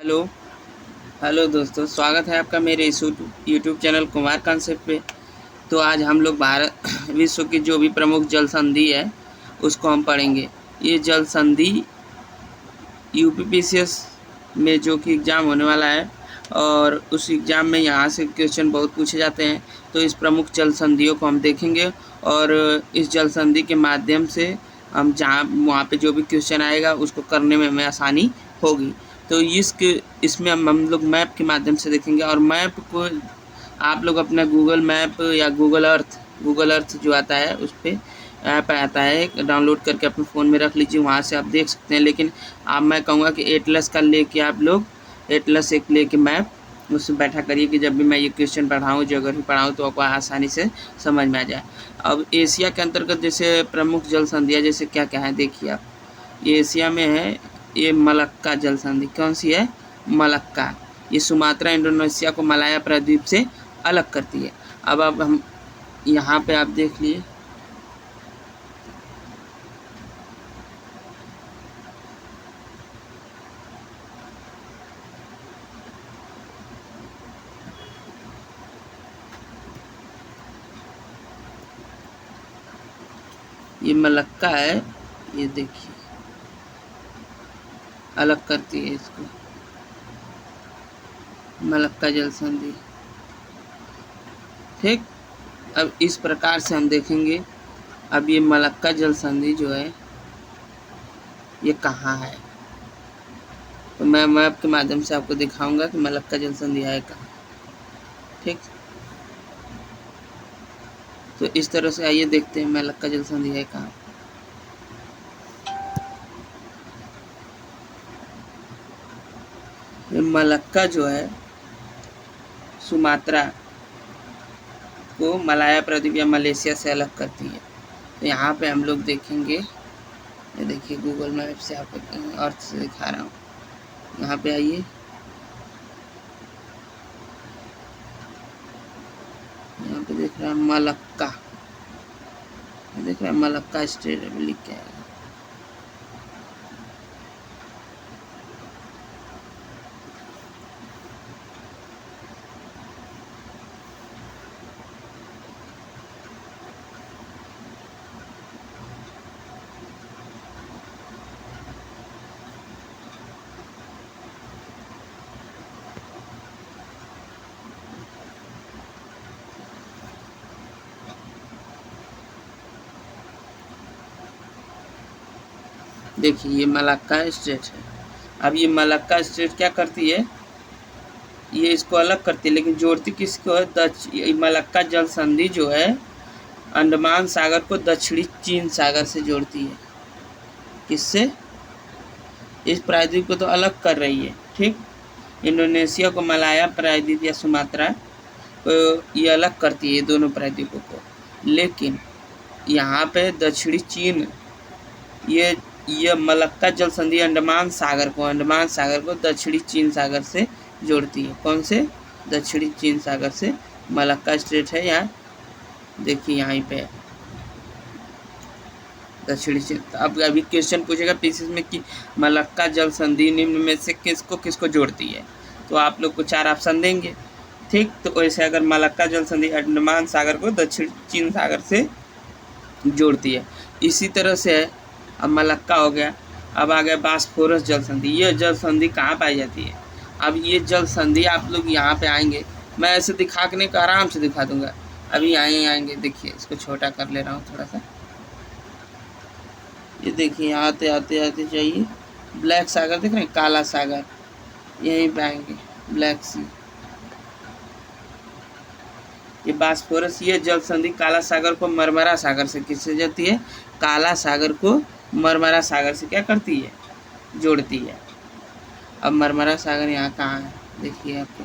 Hello. Hello दोस्तों, स्वागत है आपका मेरे इस यूट्यूब चैनल कुमार कॉन्सेप्ट पे। तो आज हम लोग भारत विश्व की जो भी प्रमुख जल संधि है उसको हम पढ़ेंगे। ये जल संधि यूपीपीसीएस में जो कि एग्ज़ाम होने वाला है और उस एग्ज़ाम में यहाँ से क्वेश्चन बहुत पूछे जाते हैं। तो इस प्रमुख जल संधियों को हम देखेंगे और इस जल संधि के माध्यम से हम जहाँ वहाँ पे जो भी क्वेश्चन आएगा उसको करने में हमें आसानी होगी। तो इसमें हम लोग मैप के माध्यम से देखेंगे और मैप को आप लोग अपना गूगल मैप या गूगल अर्थ जो आता है उस पर ऐप आता है, डाउनलोड करके अपने फ़ोन में रख लीजिए, वहाँ से आप देख सकते हैं। लेकिन अब मैं कहूँगा कि एटलस का लेके आप लोग एटलस एक लेके मैप उससे बैठा करिए कि जब भी मैं ये क्वेश्चन पढ़ाऊँ, ज्योग्राफी पढ़ाऊँ तो आपको आसानी से समझ में आ जाए। अब एशिया के अंतर्गत जैसे प्रमुख जल संधियाँ जैसे क्या क्या है देखिए आप। ये एशिया में है, ये मलक्का जल संधि। कौन सी है? मलक्का। ये सुमात्रा इंडोनेशिया को मलाया प्रायद्वीप से अलग करती है। अब हम यहाँ पे आप देख लिए, ये मलक्का है, ये देखिए अलग करती है इसको, मलक्का जल संधि। ठीक, अब इस प्रकार से हम देखेंगे। अब ये मलक्का जल संधि जो है ये कहाँ है, तो मैं मैप के माध्यम से आपको दिखाऊंगा कि मलक्का जल संधि है कहाँ। ठीक, तो इस तरह से आइए देखते हैं मलक्का जल संधि है कहाँ। ये मलक्का जो है सुमात्रा को मलाया प्रायद्वीप या मलेशिया से अलग करती है। तो यहाँ पे हम लोग देखेंगे, ये देखिए गूगल मैप से आपको अर्थ से दिखा रहा हूँ। यहाँ पे आइए, यहाँ पे देख रहा है मलक्का, देख रहा है मलक्का स्टेट लिख के आएगा। देखिए ये मलक्का स्टेट है। अब ये मलक्का स्टेट क्या करती है, ये इसको अलग करती है लेकिन जोड़ती किसको है? मलक्का जल संधि जो है अंडमान सागर को दक्षिणी चीन सागर से जोड़ती है। किससे? इस प्रायद्वीप को तो अलग कर रही है। ठीक, इंडोनेशिया को मलाया प्रायद्वीप या सुमात्रा को ये अलग करती है, दोनों प्रायद्वीपों को। लेकिन यहाँ पे दक्षिणी चीन, ये मलक्का जल संधि अंडमान सागर को दक्षिणी चीन सागर से जोड़ती है। कौन से? दक्षिणी चीन सागर से मलक्का स्ट्रेट है यहाँ, देखिए यहीं पे दक्षिणी चीन। अब अभी क्वेश्चन पूछेगा पीसीएस में कि मलक्का जल संधि निम्न में से किसको किसको जोड़ती है, तो आप लोग को 4 ऑप्शन देंगे। ठीक, तो वैसे अगर मलक्का जल संधि अंडमान सागर को दक्षिण चीन सागर से जोड़ती है, इसी तरह से है। अब मलक्का हो गया, अब आ गया बास्फोरस जल संधि। ये जल संधि कहाँ पाई जाती है? अब ये जल संधि आप लोग यहाँ पे आएंगे, मैं ऐसे दिखाने को आराम से दिखा दूंगा। अभी यहाँ आएंगे, देखिए इसको छोटा कर ले रहा हूँ थोड़ा सा। ये देखिए आते आते आते जाइए, ब्लैक सागर देख रहे हैं, काला सागर, यहीं पे आएंगे, ब्लैक सी। ये बास्फोरस, ये जल संधि काला सागर को मरमरा सागर से किससे जोड़ती है? काला सागर को मरमरा सागर से क्या करती है? जोड़ती है। अब मरमरा सागर यहाँ कहाँ है देखिए आपको,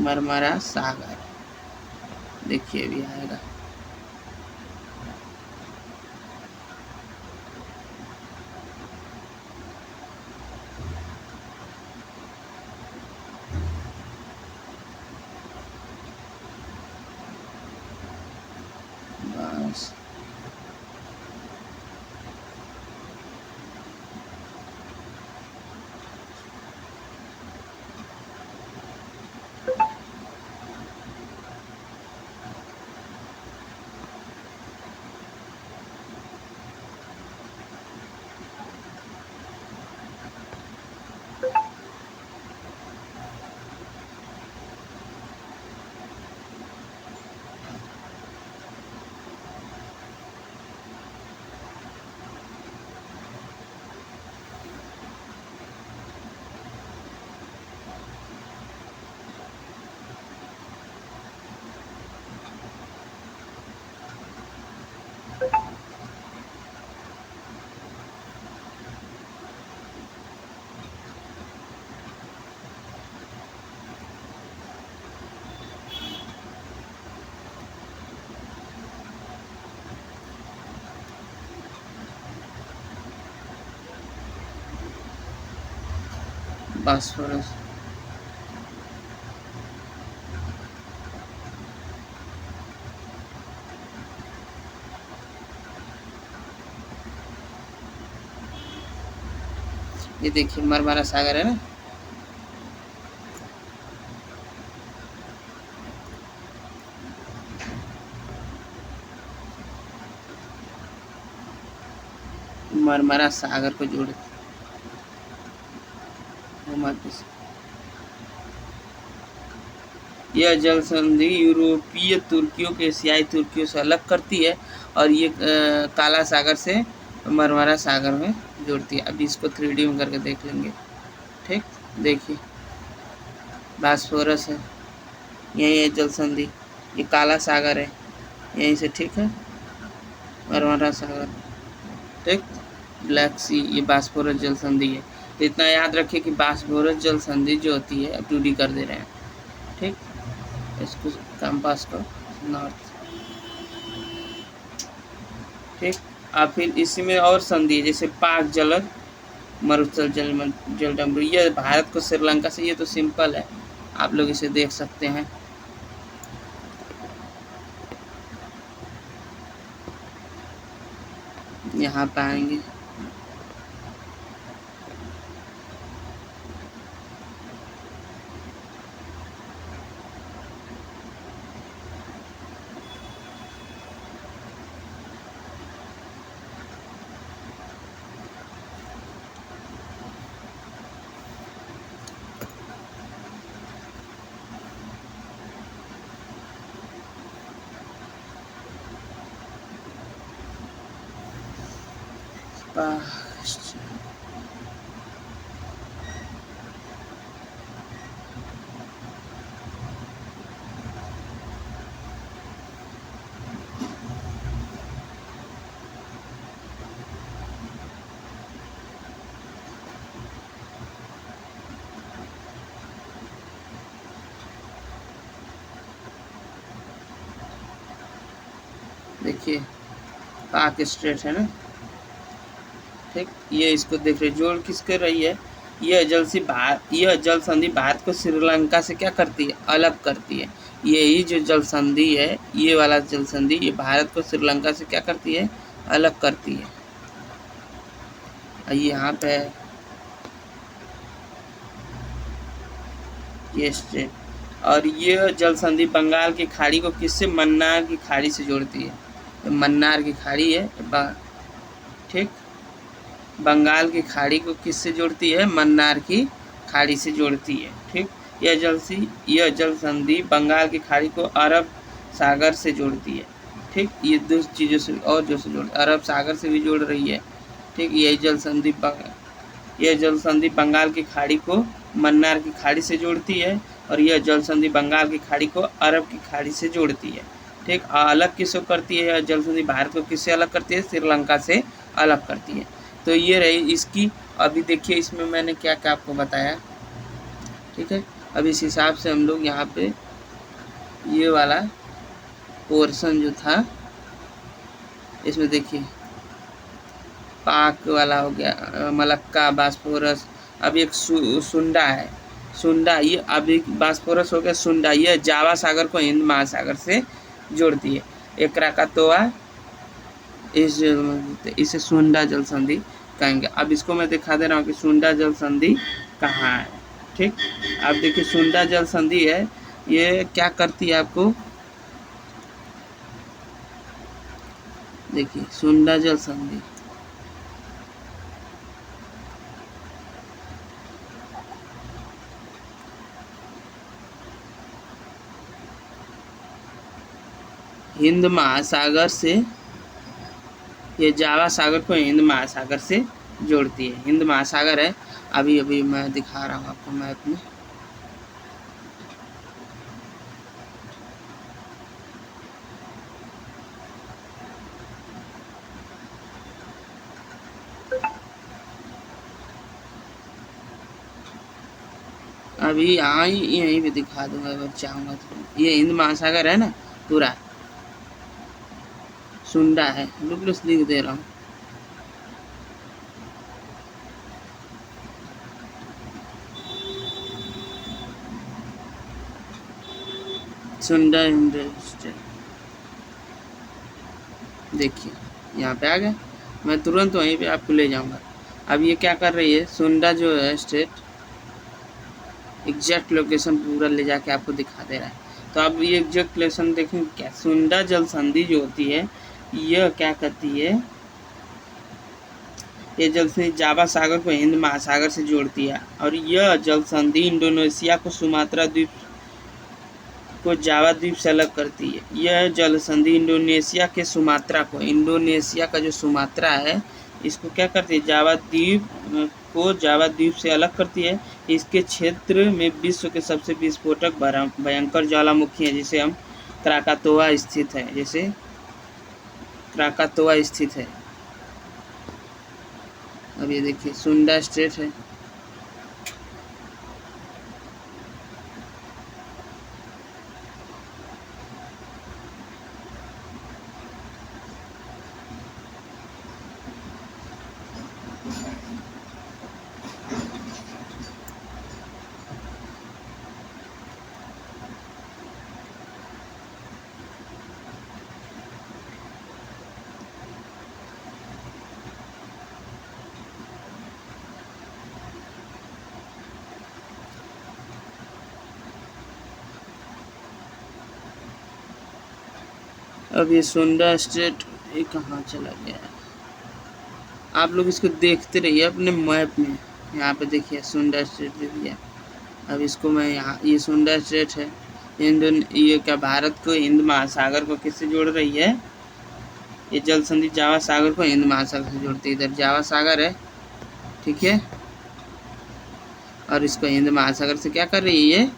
मरमरा सागर, देखिए अभी आएगा। बास्फोरस। ये देखिए मरमरा सागर है ना। मरमरा सागर को जोड़ यह जल संधि यूरोपीय तुर्कियों को एशियाई तुर्कियों से अलग करती है और ये काला सागर से मरमरा सागर में जोड़ती है। अभी इसको 3D में करके देख लेंगे। ठीक, देखिए बास्फोरस है, यही है जल संधि, ये काला सागर है यहीं से, ठीक है, मरमरा सागर, ठीक, ब्लैक सी, ये बास्फोरस जल संधि है। तो इतना याद रखिए कि बास्फोरस जल संधि जो होती है, अब 2D कर दे रहे हैं, ठीक, इसको कंपास को नॉर्थ, ठीक। अब फिर इसी में और संधि जैसे पाक जलद मरुस्थल जल डमरू, ये भारत को श्रीलंका से, ये तो सिंपल है, आप लोग इसे देख सकते हैं। यहाँ पाएंगे देखिए पाक स्टेट है ना, ठीक, ये इसको देख रहे जोड़ किसके रही है, यह जल संधि भारत को श्रीलंका से क्या करती है, अलग करती है। यही जो जल संधि है, ये वाला जल संधि, ये भारत को श्रीलंका से क्या करती है, अलग करती है। यहाँ पे ये स्टेट, और ये जल संधि बंगाल की खाड़ी को किससे, मन्नार की खाड़ी से जोड़ती है। तो मन्नार की खाड़ी है, ठीक, बंगाल की खाड़ी को किससे जोड़ती है, मन्नार की खाड़ी से जोड़ती है, ठीक। यह जल संधि बंगाल की खाड़ी को अरब सागर से जोड़ती है, ठीक, ये दो चीज़ों से और जो से जोड़, अरब सागर से भी जोड़ रही है, ठीक। यह जल संधि बंगाल की खाड़ी को मन्नार की खाड़ी से जोड़ती है और यह जल संधि बंगाल की खाड़ी को अरब की खाड़ी से जोड़ती है, ठीक। अलग किसको करती है, यह जल संधि भारत को किससे अलग करती है, श्रीलंका से अलग करती है। तो ये रही इसकी। अभी देखिए इसमें मैंने क्या क्या आपको बताया, ठीक है। अब इस हिसाब से हम लोग यहाँ पे ये वाला पोर्शन जो था, इसमें देखिए पाक वाला हो गया, मलक्का, बास्फोरस, अब एक सुंडा है, सुंडा, ये अभी बास्फोरस हो गया, सुंडा, ये जावा सागर को हिंद महासागर से जोड़ती है। एक क्राकातोआ, इसे सुंडा जल संधि कहेंगे। अब इसको मैं दिखा दे रहा हूँ कि सुंडा जल संधि कहाँ है, ठीक। अब देखिए सुंडा जल संधि है, ये क्या करती है आपको, देखिए सुंडा जल संधि, हिंद महासागर से, ये जावा सागर को हिंद महासागर से जोड़ती है, हिंद महासागर है। अभी अभी मैं दिखा रहा हूँ आपको मैप में, अभी यहाँ यहीं पे दिखा दूंगा अगर चाहूँगा तो। ये हिंद महासागर है ना पूरा, सुंडा है, लुक लिख दे रहा हूँ, सुंडा इंडस्ट्री, देखिए यहाँ पे आ गया। मैं तुरंत वहीं पे आपको ले जाऊंगा। अब ये क्या कर रही है, सुंडा जो है स्टेट एग्जैक्ट लोकेशन पूरा ले जाके आपको दिखा दे रहा है। तो अब ये एग्जैक्ट लोकेशन देखें क्या, सुंडा जल संधि जो होती है यह क्या करती है, ये जल संधि जावा सागर को हिंद महासागर से जोड़ती है। और यह जल संधि इंडोनेशिया को सुमात्रा द्वीप को जावा द्वीप से अलग करती है। यह जल संधि इंडोनेशिया के सुमात्रा को, इंडोनेशिया का जो सुमात्रा है इसको क्या करती है, जावा द्वीप को जावा द्वीप से अलग करती है। इसके क्षेत्र में विश्व के सबसे विस्फोटक भयंकर ज्वालामुखी है, जिसे हम क्राकातोआ स्थित है, जैसे क्राकातोआ स्थित है। अब ये देखिए सुंडा स्टेट है। अब ये सुंडा स्टेट ये कहाँ चला गया है, आप लोग इसको देखते रहिए अपने मैप में। यहाँ पे देखिए सुंडा स्टेट दे दिया। अब इसको मैं यहाँ, ये सुंडा स्टेट है, ये क्या भारत को हिंद महासागर को किससे जोड़ रही है, ये जल संधि जावा सागर को हिंद महासागर से जोड़ती है। इधर जावा सागर है, ठीक है, और इसको हिंद महासागर से क्या कर रही है, ये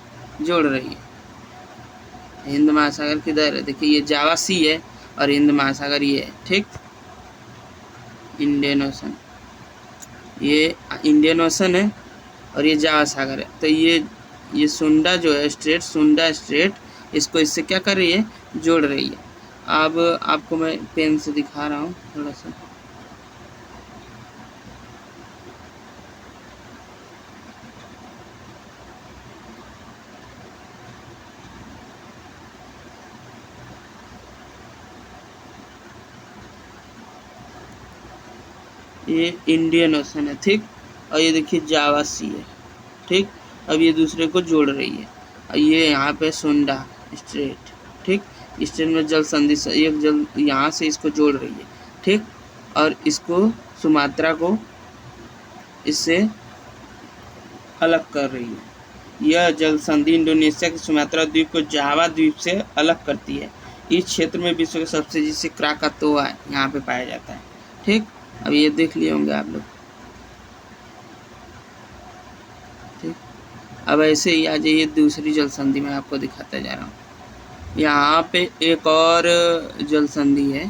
जोड़ रही है। हिंद महासागर किधर है, देखिए ये जावा सी है और हिंद महासागर ये है, ठीक, इंडियन ओशन, ये इंडियन ओशन है और ये जावा सागर है। तो ये सुंडा जो है स्ट्रेट, सुंडा स्ट्रेट इसको इससे क्या कर रही है, जोड़ रही है। अब आपको मैं पेन से दिखा रहा हूँ थोड़ा सा। ये इंडियन ओशन है, ठीक, और ये देखिए जावा सी है, ठीक। अब ये दूसरे को जोड़ रही है और ये यहाँ पे सुंडा स्ट्रेट, ठीक, स्ट्रेट में जल संधि एक जल यहाँ से इसको जोड़ रही है, ठीक, और इसको सुमात्रा को इससे अलग कर रही है। यह जल संधि इंडोनेशिया के सुमात्रा द्वीप को जावा द्वीप से अलग करती है। इस क्षेत्र में विश्व के सबसे, जिसे क्राकातोआ यहाँ पे पाया जाता है, ठीक। अब ये देख लिए होंगे आप लोग, ठीक। अब ऐसे ही आ जाइए दूसरी जल संधि में आपको दिखाता जा रहा हूँ। यहाँ पे एक और जल संधि है,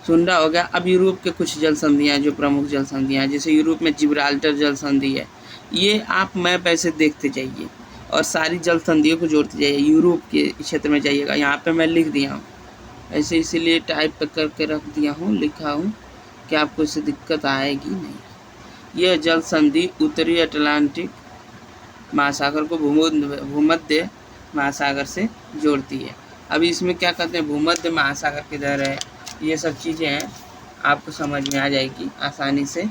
सुंडा हो गया। अब यूरोप के कुछ जल संधियाँ जो प्रमुख जल संधियाँ, जैसे यूरोप में जिब्राल्टर जल संधि है, ये आप मैप ऐसे देखते जाइए और सारी जल संधियों को जोड़ते जाइए। यूरोप के क्षेत्र में जाइएगा, यहाँ पे मैं लिख दिया हूँ ऐसे, इसीलिए टाइप करके रख दिया हूँ, लिखा हूँ कि आपको इससे दिक्कत आएगी नहीं। यह जल संधि उत्तरी अटलांटिक महासागर को भूमध्य महासागर से जोड़ती है। अभी इसमें क्या कहते हैं, भूमध्य महासागर किधर है, ये सब चीज़ें हैं, आपको समझ में आ जाएगी आसानी से।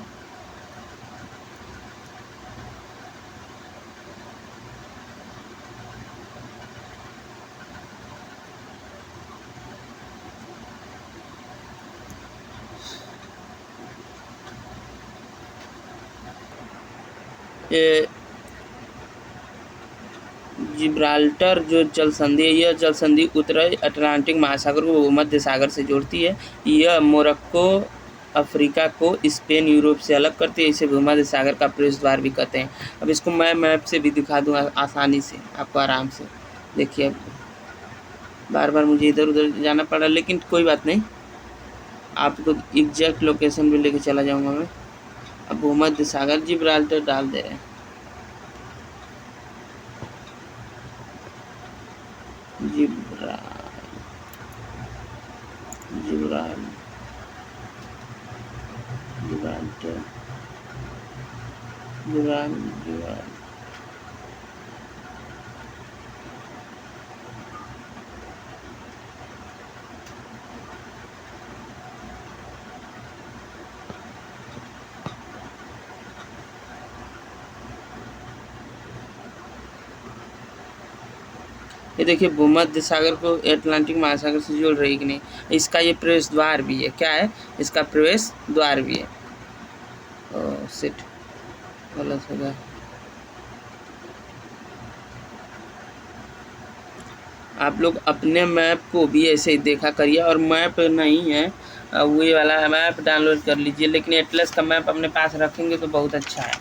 ये जिब्राल्टर जो जल संधि है, यह जल संधि उत्तरी अटलांटिक महासागर को भूमध्य सागर से जोड़ती है। यह मोरक्को अफ्रीका को स्पेन यूरोप से अलग करती है। इसे भूमध्य सागर का प्रवेश द्वार भी कहते हैं। अब इसको मैं मैप से भी दिखा दूँ आसानी से, आपको आराम से देखिए। बार बार मुझे इधर उधर जाना पड़ा, लेकिन कोई बात नहीं, आपको एग्जैक्ट लोकेशन भी लेके चला जाऊँगा मैं। अब भूमध्य सागर जिब्राल्टर डाल दे रहे हैं, ये देखिए भूमध्य सागर को अटलांटिक महासागर से जोड़ रही कि नहीं। इसका ये प्रवेश द्वार भी है। क्या है? इसका प्रवेश द्वार भी है। सिट गलत हो गया। आप लोग अपने मैप को भी ऐसे ही देखा करिए, और मैप नहीं है वही वाला मैप डाउनलोड कर लीजिए, लेकिन एटलस का मैप अपने पास रखेंगे तो बहुत अच्छा है।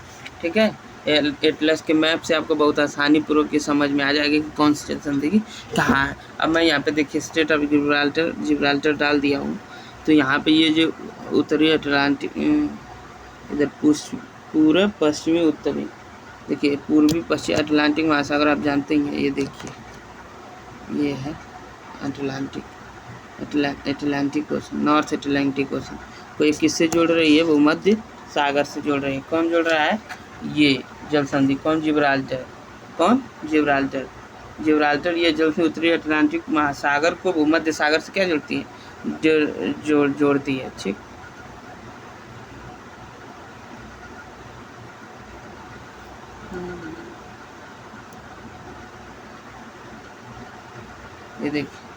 ठीक है, एटलस के मैप से आपको बहुत आसानी पूर्वक ये समझ में आ जाएगा कि कौन सी जल संधि कहाँ है। अब मैं यहाँ पे देखिए स्टेट ऑफ जिब्राल्टर डाल दिया हूँ। तो यहाँ पे ये जो उत्तरी अटलांटिक, इधर पूरे पश्चिमी उत्तरी, देखिए पूर्वी पश्चिमी अटलांटिक महासागर आप जानते ही हैं। ये देखिए ये है Atlantic ocean, north Atlantic ocean को ये किससे जोड़ रही है? भूमध्य सागर से जोड़ रही है। कौन जोड़ रहा है? ये जल संधि। कौन? जिब्राल्टर। कौन? जिब्राल्टर ये जल संधि उत्तरी अटलांटिक महासागर को भूमध्य सागर से क्या जोड़ती है? जोड़ती है। ठीक, ये देखिए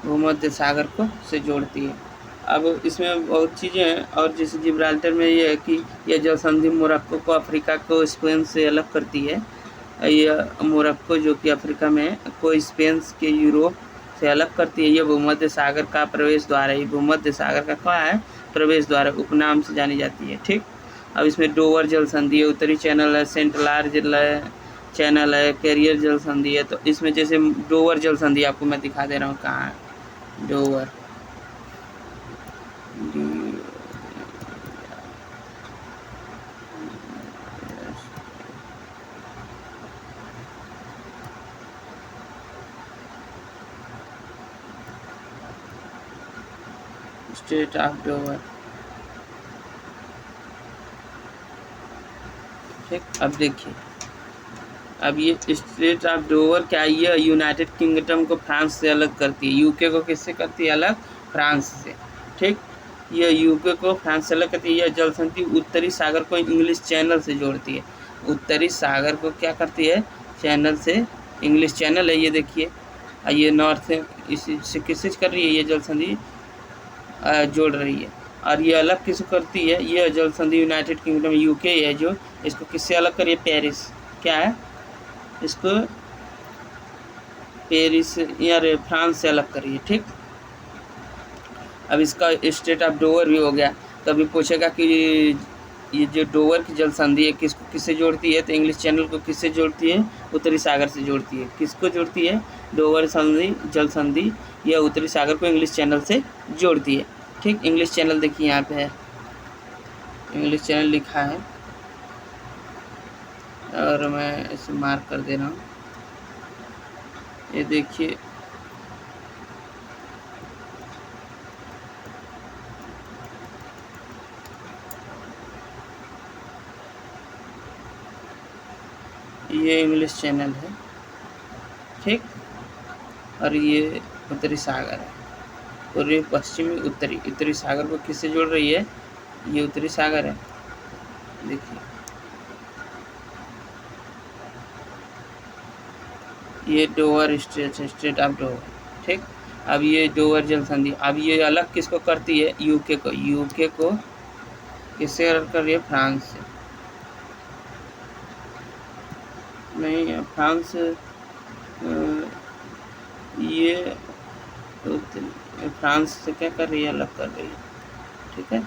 भूमध्य सागर को से जोड़ती है। अब इसमें बहुत चीज़ें हैं, और जैसे जिब्राल्टर में ये है कि यह जल संधि मोरक्को को अफ्रीका को स्पेन से अलग करती है। यह मोरक्को जो कि अफ्रीका में है को स्पेन के यूरोप से अलग करती है। यह भूमध्य सागर का प्रवेश द्वार है। ये भूमध्य सागर का क्या है? प्रवेश द्वार, उपनाम से जानी जाती है। ठीक, अब इसमें डोवर जल संधि है, उत्तरी चैनल है, सेंट लार्ज चैनल है, कैरियर जल संधि है। तो इसमें जैसे डोवर जल संधि आपको मैं दिखा दे रहा हूँ कहाँ है। Dover state of Dover. ठीक, अब देखिए, अब ये स्टेट ऑफ डोवर क्या, ये यूनाइटेड किंगडम को फ्रांस से अलग करती है। यूके को किससे करती है अलग? फ्रांस से। ठीक, ये यूके को फ्रांस से अलग करती है। यह जल संधि उत्तरी सागर को इंग्लिश चैनल से जोड़ती है। उत्तरी सागर को क्या करती है? चैनल से, इंग्लिश चैनल है ये देखिए। ये नॉर्थ इसी से किससे कर रही है? ये जल संधि जोड़ रही है। और ये अलग किसको करती है? ये जल संधि यूनाइटेड किंगडम यूके है जो इसको किससे अलग करिए? पेरिस। क्या है? इसको पेरिस या फ्रांस से अलग करिए। ठीक, अब इसका स्टेट ऑफ डोवर भी हो गया। कभी पूछेगा कि ये जो डोवर की जल संधि है किसको किससे जोड़ती है? तो इंग्लिश चैनल को किससे जोड़ती है? उत्तरी सागर से जोड़ती है। किसको जोड़ती है? डोवर संधि जल संधि यह उत्तरी सागर को इंग्लिश चैनल से जोड़ती है। ठीक, इंग्लिश चैनल देखिए यहाँ पे है, इंग्लिश चैनल लिखा है, और मैं इसे मार्क कर दे रहा हूँ। ये देखिए ये इंग्लिश चैनल है। ठीक, और ये उत्तरी सागर है। और ये पश्चिमी उत्तरी सागर को किससे जोड़ रही है? ये उत्तरी सागर है। देखिए ये डोवर स्टेट ऑफ डोवर। ठीक, अब ये डोवर जल संधि, अब ये अलग किसको करती है? यूके को। यूके को किससे अलग कर रही है? फ्रांस से। नहीं, फ्रांस ये फ्रांस से क्या कर रही है? अलग कर रही है। ठीक है,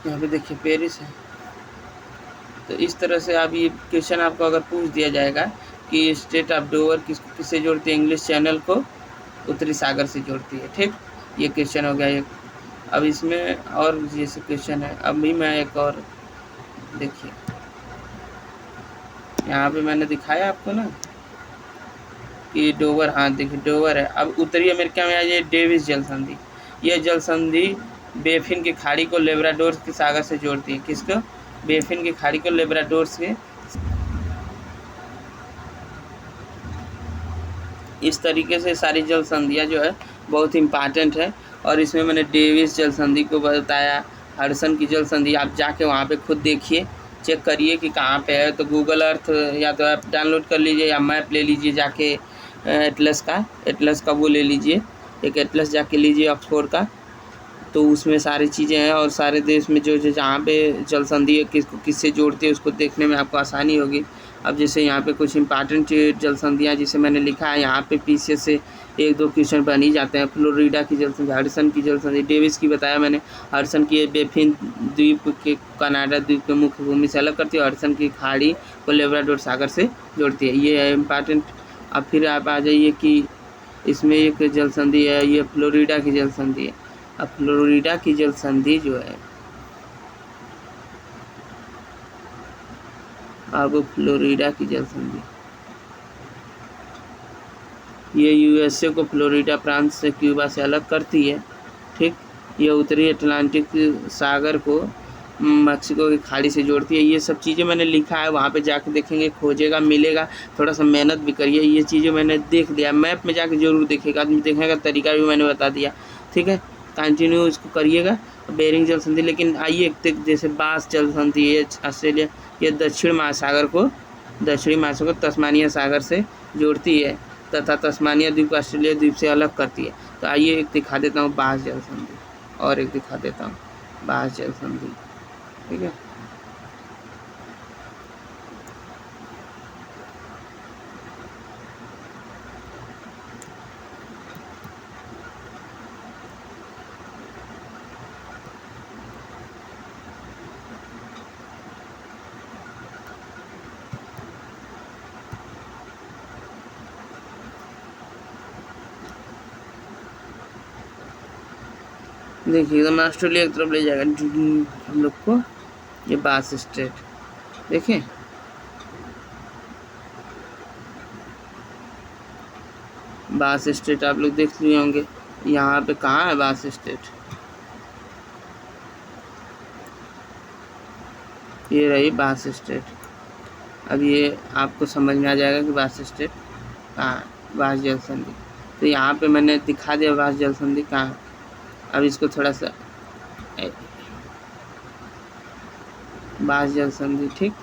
यहाँ पे देखिए पेरिस है। तो इस तरह से अब ये क्वेश्चन आपको अगर पूछ दिया जाएगा कि स्टेट ऑफ डोवर किससे जोड़ती है? इंग्लिश चैनल को उत्तरी सागर से जोड़ती है। ठीक, ये क्वेश्चन हो गया एक। अब इसमें और जैसे क्वेश्चन है, अब भी मैं एक और देखिए, यहाँ पे मैंने दिखाया आपको ना कि डोवर, हाँ देखिए डोवर है। अब उत्तरी अमेरिका में आ जाए डेविस जल संधि। यह जल संधि बेफिन की खाड़ी को लेब्राडोर के सागर से जोड़ती है। किसको? बेफिन की खाड़ी को लेब्राडोर से। इस तरीके से सारी जल संधियाँ जो है बहुत इम्पॉर्टेंट है। और इसमें मैंने डेविस जल संधि को बताया, हडसन की जल संधि। आप जाके वहाँ पे खुद देखिए, चेक करिए कि कहाँ पे है। तो गूगल अर्थ या तो ऐप डाउनलोड कर लीजिए या मैप ले लीजिए जाके, एटलस का वो ले लीजिए, एक एटलस जाके लीजिए ऑक्सफोर्ड का। तो उसमें सारी चीज़ें हैं और सारे देश में जो जहाँ पे जल संधि किसको किससे जोड़ती है उसको देखने में आपको आसानी होगी। अब जैसे यहाँ पे कुछ इंपॉर्टेंट जल संधियाँ जिसे मैंने लिखा है यहाँ पे पीसीएस से 1-2 क्वेश्चन बन ही जाते हैं। फ्लोरिडा की जल संधि, हडसन की जल संधि, डेविस की बताया मैंने। हडसन की बेफिन द्वीप के कनाडा द्वीप के मुख्य भूमि से अलग करती है। हडसन की खाड़ी को लेब्राडोर सागर से जोड़ती है। ये है इम्पॉर्टेंट। अब फिर आप आ जाइए कि इसमें एक जल संधि है, ये फ्लोरिडा की जल संधि है। अब फ्लोरिडा की जल संधि जो है, अब फ्लोरिडा की जल संधि ये यूएसए को फ्लोरिडा प्रांत से क्यूबा से अलग करती है। ठीक, ये उत्तरी अटलांटिक सागर को मैक्सिको की खाड़ी से जोड़ती है। ये सब चीज़ें मैंने लिखा है, वहाँ पे जाके देखेंगे, खोजेगा, मिलेगा। थोड़ा सा मेहनत भी करिए, ये चीज़ें मैंने देख लिया। मैप में जाके जरूर देखिएगा, देखने का तरीका भी मैंने बता दिया। ठीक है, कंटिन्यू इसको करिएगा। बेरिंग जल संधि, लेकिन आइए जैसे बास जल संधि है ऑस्ट्रेलिया, ये दक्षिणी महासागर को तस्मानिया सागर से जोड़ती है तथा तस्मानिया द्वीप को ऑस्ट्रेलिया द्वीप से अलग करती है। तो आइए एक दिखा देता हूँ बास जल संधि, और एक दिखा देता हूँ बास जल संधि। ठीक है, देखिए एकदम ऑस्ट्रेलिया की तरफ ले जाएगा हम लोग को। ये बास स्ट्रेट देखें, बास स्ट्रेट आप लोग देख लिए होंगे। यहाँ पे कहाँ है बास स्ट्रेट? ये रही बास स्ट्रेट। अब ये आपको समझ में आ जाएगा कि बास स्ट्रेट कहाँ है, बास जल संधि। तो यहाँ पे मैंने दिखा दिया बास जल संधि कहाँ है। अब इसको थोड़ा सा बास जल संधि, ठीक,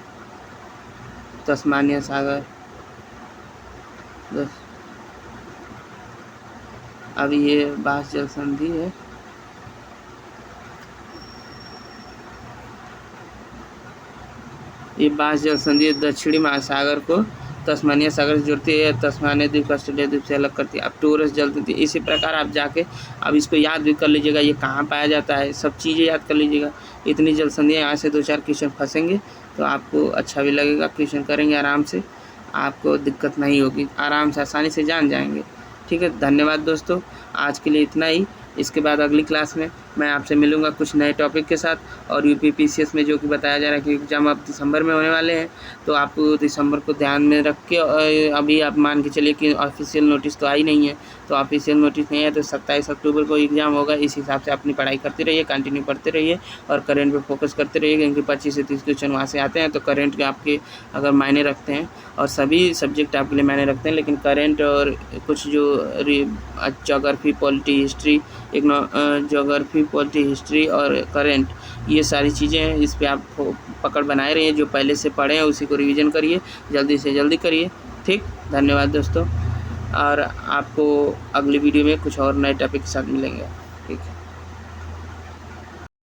तस्मानिया सागर बस। अब ये बास जल संधि है, ये बास जल संधि दक्षिणी महासागर को तस्मानिया सागर से जोड़ती है। तस्मानिया द्वीप को ऑस्ट्रेलिया द्वीप से अलग करती है। अब टोरस जल संधि, इसी प्रकार आप जाके अब इसको याद भी कर लीजिएगा, ये कहाँ पाया जाता है, सब चीज़ें याद कर लीजिएगा। इतनी जल संधियाँ, यहाँ से 2-4 क्वेश्चन फंसेंगे तो आपको अच्छा भी लगेगा। क्वेश्चन करेंगे आराम से, आपको दिक्कत नहीं होगी, आराम से आसानी से जान जाएंगे। ठीक है, धन्यवाद दोस्तों, आज के लिए इतना ही। इसके बाद अगली क्लास में मैं आपसे मिलूंगा कुछ नए टॉपिक के साथ। और यूपीपीसीएस में जो कि बताया जा रहा है कि एग्ज़ाम अब दिसंबर में होने वाले हैं, तो आप दिसंबर को ध्यान में रख के अभी आप मान के चलिए कि ऑफिशियल नोटिस तो आई नहीं है। तो ऑफिशियल नोटिस नहीं है तो 27 अक्टूबर को एग्ज़ाम होगा। इस हिसाब से अपनी पढ़ाई करते रहिए, कंटिन्यू पढ़ते रहिए और करंट पे फोकस करते रहिए, क्योंकि 25 से 30 क्वेश्चन वहाँ से आते हैं। तो करंट के आपके अगर मायने रखते हैं, और सभी सब्जेक्ट आपके लिए मायने रखते हैं, लेकिन करंट और कुछ जो geography, polity, history, geography, polity, history और करंट, ये सारी चीज़ें हैं, इस पे आप पकड़ बनाए रहिए। जो पहले से पढ़े हैं उसी को रिवीजन करिए, जल्दी से जल्दी करिए। ठीक, धन्यवाद दोस्तों, और आपको अगली वीडियो में कुछ और नए टॉपिक के साथ मिलेंगे। ठीक।